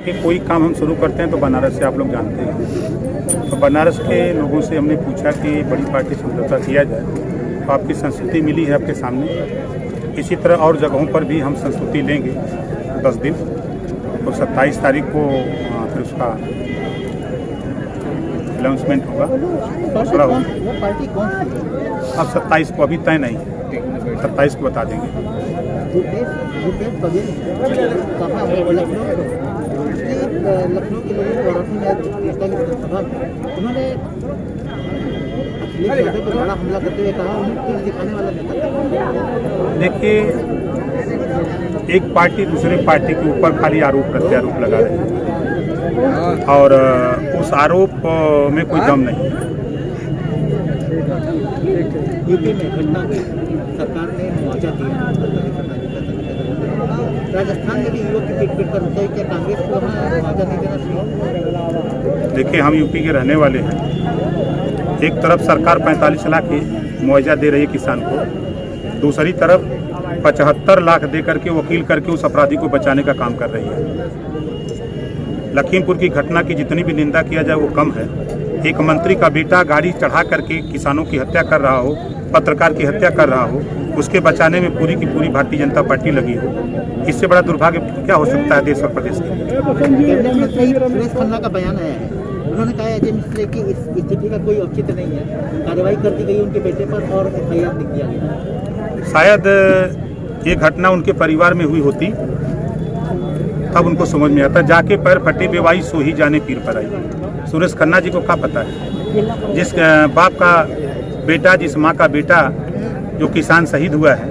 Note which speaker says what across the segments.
Speaker 1: कि कोई काम हम शुरू करते हैं तो बनारस से आप लोग जानते हैं, तो बनारस के लोगों से हमने पूछा कि बड़ी पार्टी समझौता किया जाए, तो आपकी संस्तुति मिली है आपके सामने। इसी तरह और जगहों पर भी हम संस्तुति लेंगे 10 दिन, और 27 तारीख को फिर उसका अनाउंसमेंट होगा, दूसरा होगा।
Speaker 2: पार्टी कौन सी?
Speaker 1: अब 27 को अभी तय नहीं है, 27 को बता देंगे।
Speaker 2: भूपेश बघेल कहाँ है? लखनऊ के लोगों को विधानसभा उन्होंने अखिलेश यादव पर बड़ा हमला करते हुए कहा उन्हें कुछ दिखाने वाला नहीं।
Speaker 1: देखिए, एक पार्टी दूसरे पार्टी के ऊपर खाली आरोप प्रत्यारोप लगा रही है, और उस आरोप में कोई दम नहीं।
Speaker 2: यूपी में घटना हुई, सरकार ने मुआवजा दिया, राजस्थान में भी युवक की पीट पीट कर बताई, क्या कांग्रेस को मुआवजा नहीं देना चाहिए?
Speaker 1: देखिए, हम यूपी के रहने वाले हैं। एक तरफ सरकार 45 लाख की मुआवजा दे रही है किसान को, दूसरी तरफ 75 लाख दे करके वकील करके उस अपराधी को बचाने का काम कर रही है। लखीमपुर की घटना की जितनी भी निंदा किया जाए वो कम है। एक मंत्री का बेटा गाड़ी चढ़ा करके किसानों की हत्या कर रहा हो, पत्रकार की हत्या कर रहा हो, उसके बचाने में पूरी की पूरी भारतीय जनता पार्टी लगी हो, इससे बड़ा दुर्भाग्य क्या हो सकता है देश और प्रदेश के?
Speaker 2: सुरेश खन्ना का बयान आया है, उन्होंने कहा अजय मिश्रा की इस स्थिति का कोई औचित्य नहीं है, कार्रवाई कर दी गई उनके बेटे पर और FIR लिख दिया गया।
Speaker 1: शायद ये घटना उनके परिवार में हुई होती तब उनको समझ में आता। जाके पैर फटे बेवाई सो ही जाने पीर पर आई। सुरेश खन्ना जी को क्या पता है? जिस बाप का बेटा, जिस माँ का बेटा जो किसान शहीद हुआ है,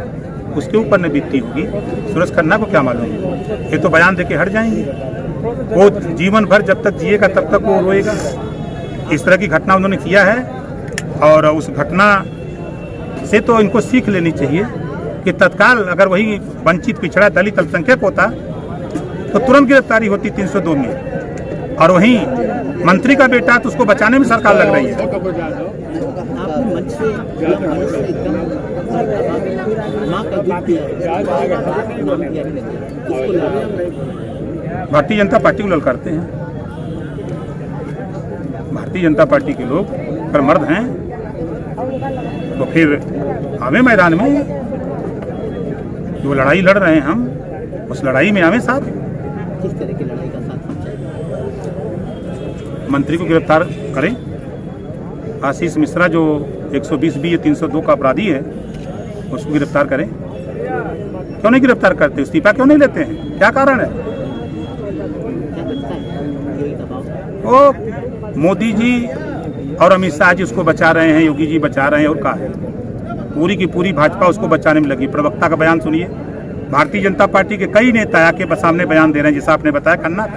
Speaker 1: उसके ऊपर न बीतती होगी, सुरेश खन्ना को क्या मालूम? ये तो बयान देके हट जाएंगे। वो जीवन भर जब तक जिएगा तब तक वो रोएगा। इस तरह की घटना उन्होंने किया है, और उस घटना से तो इनको सीख लेनी चाहिए कि तत्काल अगर वही वंचित, पिछड़ा, दलित, अल्पसंख्यक होता तो तुरंत गिरफ्तारी होती 302 में, और वहीं मंत्री का बेटा तो उसको बचाने में सरकार लग रही है। भारतीय जनता पार्टी को ललकारते हैं। भारतीय जनता पार्टी के लोग अगर मर्द हैं तो फिर आवे मैदान में, जो लड़ाई लड़ रहे हैं हम, उस लड़ाई में आवे साथ।
Speaker 2: किस तरह की लड़ाई का साथ हम चाहिए?
Speaker 1: मंत्री को गिरफ्तार करें। आशीष मिश्रा जो 120B या 302 का अपराधी है, उसको गिरफ्तार करें। क्यों नहीं गिरफ्तार करते? इस्तीफा क्यों नहीं लेते हैं? क्या कारण है? वो मोदी जी और अमित शाह जी उसको बचा रहे हैं, योगी जी बचा रहे हैं, और कहा है पूरी की पूरी भाजपा उसको बचाने में लगी। प्रवक्ता का बयान सुनिए। भारतीय जनता पार्टी के कई नेता आके सामने बयान दे रहे हैं, जैसा आपने बताया खन्ना,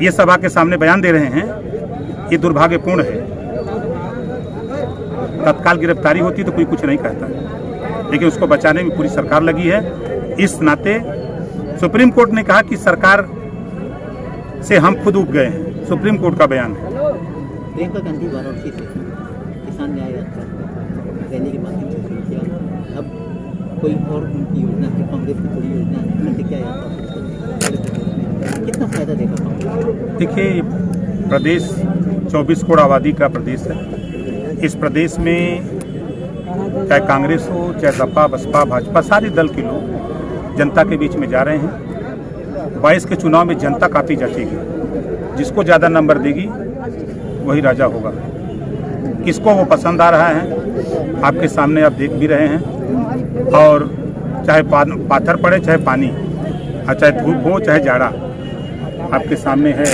Speaker 1: ये सभा के सामने बयान दे रहे हैं। ये दुर्भाग्यपूर्ण है। तत्काल गिरफ्तारी होती तो कोई कुछ नहीं कहता, लेकिन उसको बचाने में पूरी सरकार लगी है। इस नाते सुप्रीम कोर्ट ने कहा कि सरकार से हम खुद उब गए हैं। सुप्रीम कोर्ट का बयान है।
Speaker 2: प्रियंका गांधी वाराणसी से किसान न्याय यात्रा रैली के माध्यम से शुरू किया, अब कोई और उनकी योजना है, कांग्रेस की कोई योजना है, प्रतिक्रिया यात्रा कितना फायदा देगा कांग्रेस?
Speaker 1: देखिए, प्रदेश 24 करोड़ आबादी का प्रदेश है। इस प्रदेश में चाहे कांग्रेस हो, चाहे सपा, बसपा, भाजपा, सारे दल के लोग जनता के बीच में जा रहे हैं। 22 के चुनाव में जनता काफ़ी जचेगी। जिसको ज़्यादा नंबर देगी वही राजा होगा। किसको वो पसंद आ रहा है आपके सामने आप देख भी रहे हैं। और चाहे पाथर पड़े, चाहे पानी, और चाहे धूप हो, चाहे जाड़ा, आपके सामने है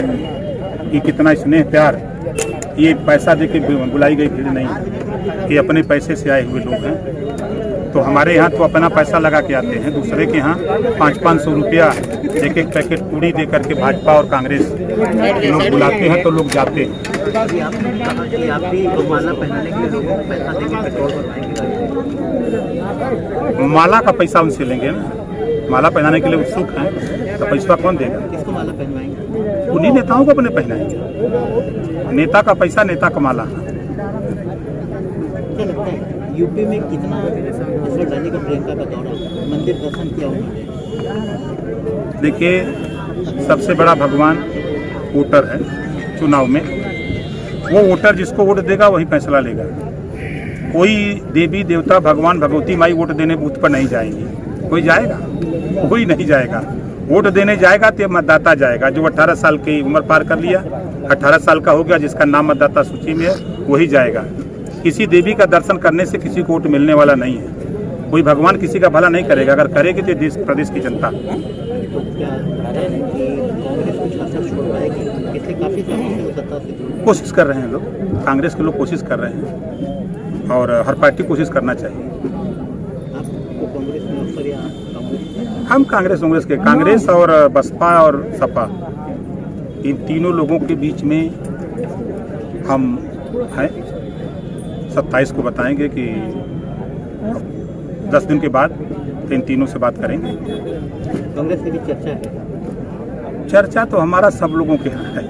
Speaker 1: कि कितना स्नेह प्यार। ये पैसा देके बुलाई गई भीड़ नहीं, ये अपने पैसे से आए हुए लोग हैं। तो हमारे यहाँ तो अपना पैसा लगा के आते हैं, दूसरे के यहाँ 500-500 रुपया एक एक पैकेट पूड़ी दे करके भाजपा और कांग्रेस लोग बुलाते हैं तो लोग जाते हैं। माला का पैसा उनसे लेंगे ना, माला पहनाने के लिए उत्सुक हैं, तो पैसा कौन देगा?
Speaker 2: किसको माला पहनवाएंगे?
Speaker 1: उन्हीं नेताओं को अपने पहनाएंगे। नेता का पैसा, नेता का माला।
Speaker 2: क्या लगता है यूपी में कितना असर डालेगा प्रियंका का दौरा? मंदिर दर्शन किया होगा?
Speaker 1: देखिए, सबसे बड़ा भगवान वोटर है चुनाव में। वो वोटर जिसको वोट देगा वही फैसला लेगा। कोई देवी देवता भगवान भगवती माई वोट देने बूथ पर नहीं जाएंगे। कोई जाएगा? कोई नहीं जाएगा। वोट देने जाएगा तो मतदाता जाएगा। जो 18 साल की उम्र पार कर लिया, 18 साल का हो गया, जिसका नाम मतदाता सूची में है वही जाएगा। किसी देवी का दर्शन करने से किसी को वोट मिलने वाला नहीं है। कोई भगवान किसी का भला नहीं करेगा। अगर करेगी तो देश प्रदेश की जनता।
Speaker 2: तो क्या है कि कांग्रेस कुछ असर छोड़ पाएगी? पिछले काफी समय से सत्ता से दूर
Speaker 1: कोशिश कर रहे हैं लोग, कांग्रेस के लोग कोशिश कर रहे हैं और हर पार्टी कोशिश करना चाहिए।
Speaker 2: आपको कांग्रेस में अवसर या कांग्रेस?
Speaker 1: हम कांग्रेस के कांग्रेस और बसपा और सपा, इन तीनों लोगों के बीच में हम हैं। 27 को बताएंगे कि 10 दिन के बाद इन तीनों से बात करेंगे।
Speaker 2: कांग्रेस की भी चर्चा है?
Speaker 1: चर्चा तो हमारा सब लोगों के यहाँ है।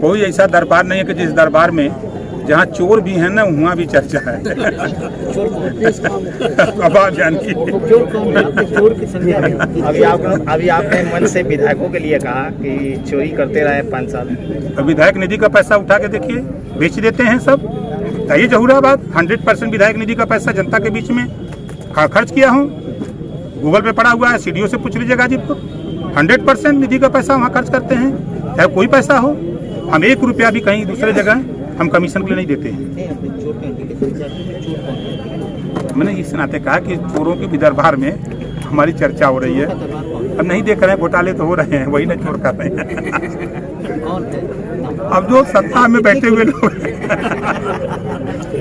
Speaker 1: कोई ऐसा दरबार नहीं है कि जिस दरबार में जहाँ चोर भी है ना वहाँ भी चर्चा है। अब आप जानिए।
Speaker 2: चोर की संख्या है।
Speaker 3: अभी आपने मन से विधायकों के लिए कहा कि चोरी करते रहे 5 साल।
Speaker 1: विधायक निधि का पैसा उठा के देखिए, बेच देते हैं सब। ये जहूराबाद 100% विधायक निधि का पैसा जनता के बीच में खर्च किया हूँ। गूगल पे पड़ा हुआ है, सीडीओ से पूछ लीजिए गाजीपुर। 100% निधि का पैसा वहाँ खर्च करते हैं, चाहे कोई पैसा हो। हम 1 रुपया भी कहीं दूसरे जगह हम कमीशन के लिए नहीं देते हैं। मैंने इस नाते कहा कि चोरों के भी दरबार में हमारी चर्चा हो रही है। अब नहीं देख रहे हैं, घोटाले तो हो रहे हैं, वही ना चोर कर रहे हैं। अब जो सत्ता में बैठे हुए लोग